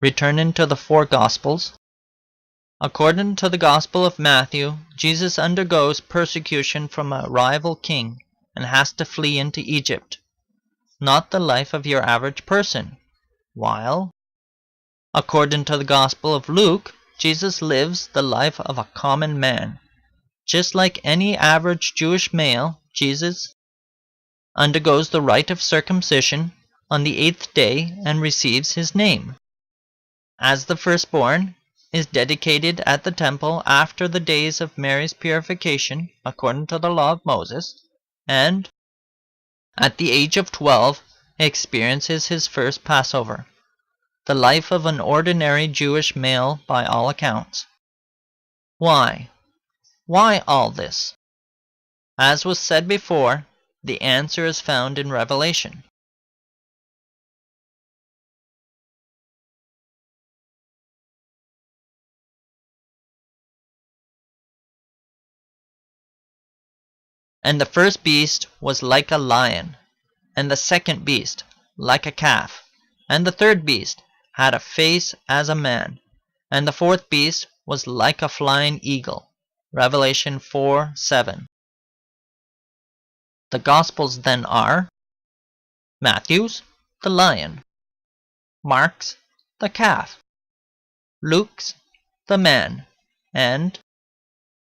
Returning to the four Gospels. According to the Gospel of Matthew, Jesus undergoes persecution from a rival king and has to flee into Egypt. Not the life of your average person. While, according to the Gospel of Luke, Jesus lives the life of a common man. Just like any average Jewish male, Jesus undergoes the rite of circumcision on the 8th day and receives his name. As the firstborn, is dedicated at the temple after the days of Mary's purification, according to the law of Moses, and at the age of 12 experiences his first Passover, the life of an ordinary Jewish male by all accounts. Why? Why all this? As was said before, the answer is found in Revelation. And the first beast was like a lion, and the second beast like a calf, and the third beast had a face as a man, and the fourth beast was like a flying eagle. Revelation 4:7. The Gospels then are Matthew's, the lion; Mark's, the calf; Luke's, the man; and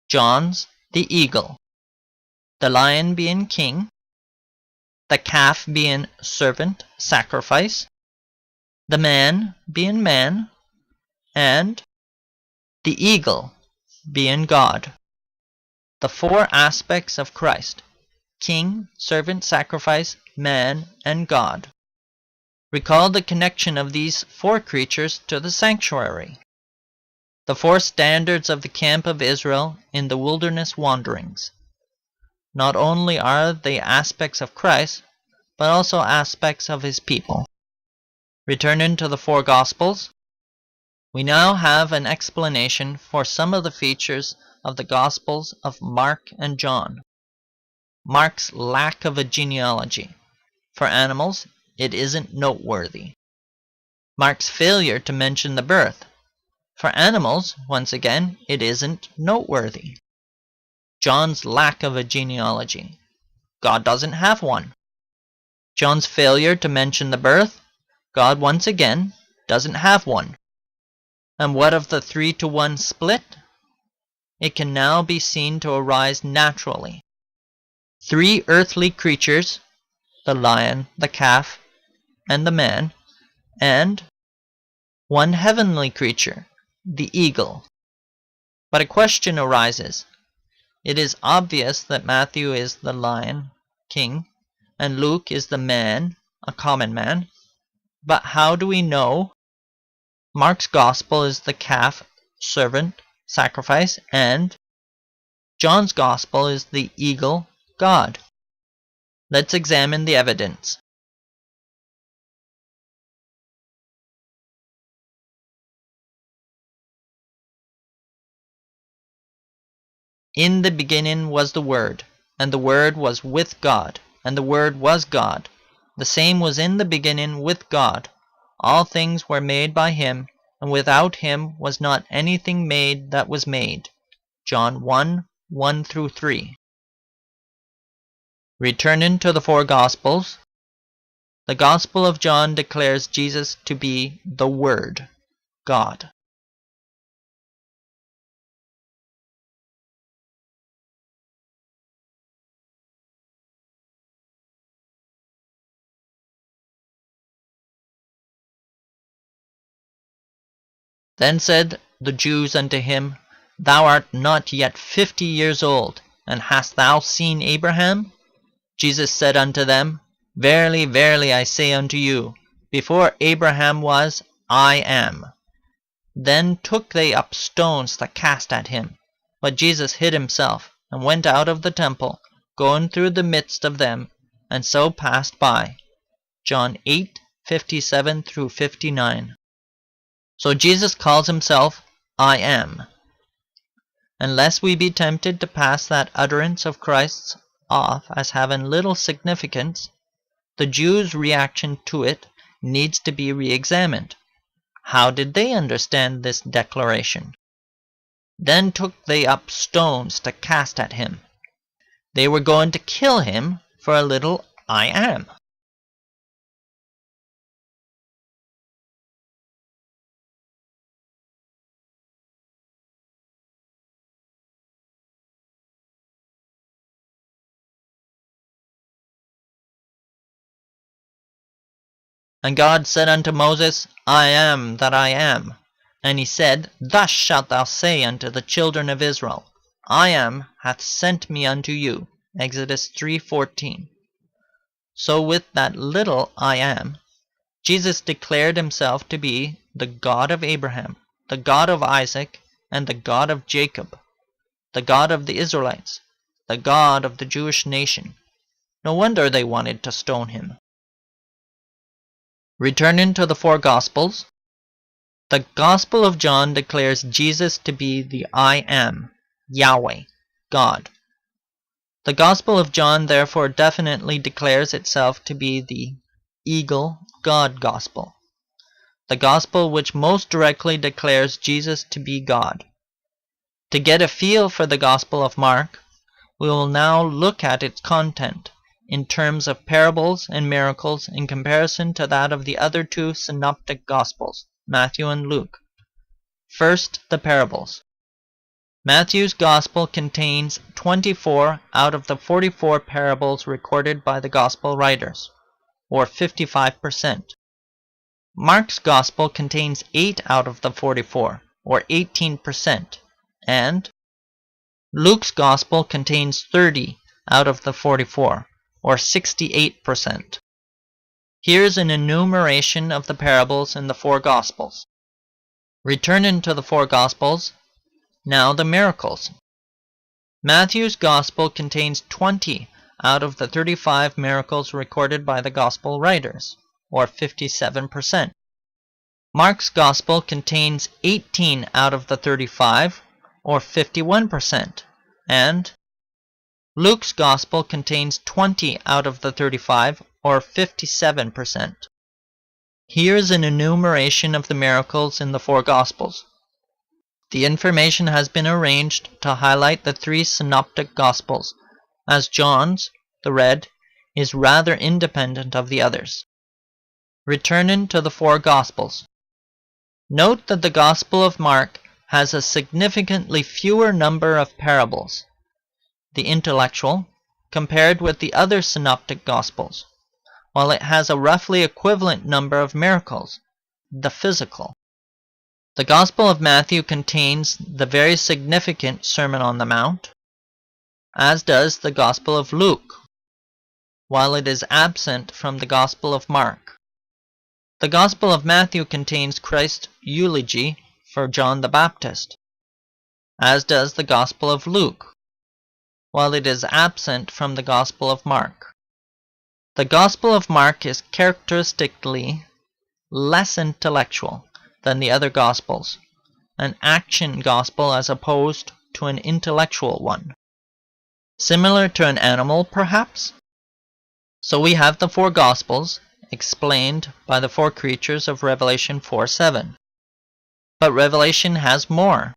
John's, the eagle. The lion being king, the calf being servant sacrifice, the man being man, and the eagle being God. The four aspects of Christ: king, servant sacrifice, man, and God. Recall the connection of these four creatures to the sanctuary. The four standards of the camp of Israel in the wilderness wanderings. Not only are they aspects of Christ, but also aspects of his people. Returning to the four Gospels, we now have an explanation for some of the features of the Gospels of Mark and John. Mark's lack of a genealogy. For animals, it isn't noteworthy. Mark's failure to mention the birth. For animals, once again, it isn't noteworthy. John's lack of a genealogy. God doesn't have one. John's failure to mention the birth. God, once again, doesn't have one. And what of the 3-to-1 split? It can now be seen to arise naturally. 3 earthly creatures, the lion, the calf, and the man, and 1 heavenly creature, the eagle. But a question arises. It is obvious that Matthew is the lion, king, and Luke is the man, a common man. But how do we know Mark's Gospel is the calf, servant, sacrifice, and John's Gospel is the eagle, God? Let's examine the evidence. In the beginning was the Word, and the Word was with God, and the Word was God. The same was in the beginning with God. All things were made by him, and without him was not anything made that was made. John 1:1-3. Returning to the four Gospels, the Gospel of John declares Jesus to be the Word, God. Then said the Jews unto him, Thou art not yet 50 years old, and hast thou seen Abraham? Jesus said unto them, Verily, verily, I say unto you, before Abraham was, I am. Then took they up stones to cast at him. But Jesus hid himself, and went out of the temple, going through the midst of them, and so passed by. John 8:57-59. So Jesus calls himself, I am. Unless we be tempted to pass that utterance of Christ's off as having little significance, the Jews' reaction to it needs to be re-examined. How did they understand this declaration? Then took they up stones to cast at him. They were going to kill him for a little I am. And God said unto Moses, I am that I am. And he said, Thus shalt thou say unto the children of Israel, I am hath sent me unto you. Exodus 3:14. So with that little I am, Jesus declared himself to be the God of Abraham, the God of Isaac, and the God of Jacob, the God of the Israelites, the God of the Jewish nation. No wonder they wanted to stone him. Returning to the four Gospels, the Gospel of John declares Jesus to be the I am, Yahweh, God. The Gospel of John therefore definitely declares itself to be the Eagle God Gospel, the Gospel which most directly declares Jesus to be God. To get a feel for the Gospel of Mark, we will now look at its content in terms of parables and miracles in comparison to that of the other two synoptic Gospels, Matthew and Luke. First, the parables. Matthew's Gospel contains 24 out of the 44 parables recorded by the Gospel writers, or 55%. Mark's Gospel contains 8 out of the 44, or 18%, and Luke's Gospel contains 30 out of the 44, or 68%. Here's an enumeration of the parables in the four Gospels. Returning to the four Gospels, now the miracles. Matthew's Gospel contains 20 out of the 35 miracles recorded by the Gospel writers, or 57%. Mark's Gospel contains 18 out of the 35, or 51%, and Luke's Gospel contains 20 out of the 35, or 57%. Here's an enumeration of the miracles in the four Gospels. The information has been arranged to highlight the three synoptic Gospels, as John's, the red, is rather independent of the others. Returning to the four Gospels. Note that the Gospel of Mark has a significantly fewer number of parables, the intellectual, compared with the other synoptic Gospels, while it has a roughly equivalent number of miracles, the physical. The Gospel of Matthew contains the very significant Sermon on the Mount, as does the Gospel of Luke, while it is absent from the Gospel of Mark. The Gospel of Matthew contains Christ's eulogy for John the Baptist, as does the Gospel of Luke, while it is absent from the Gospel of Mark. The Gospel of Mark is characteristically less intellectual than the other Gospels, an action Gospel as opposed to an intellectual one. Similar to an animal, perhaps? So we have the four Gospels, explained by the four creatures of Revelation 4:7. But Revelation has more.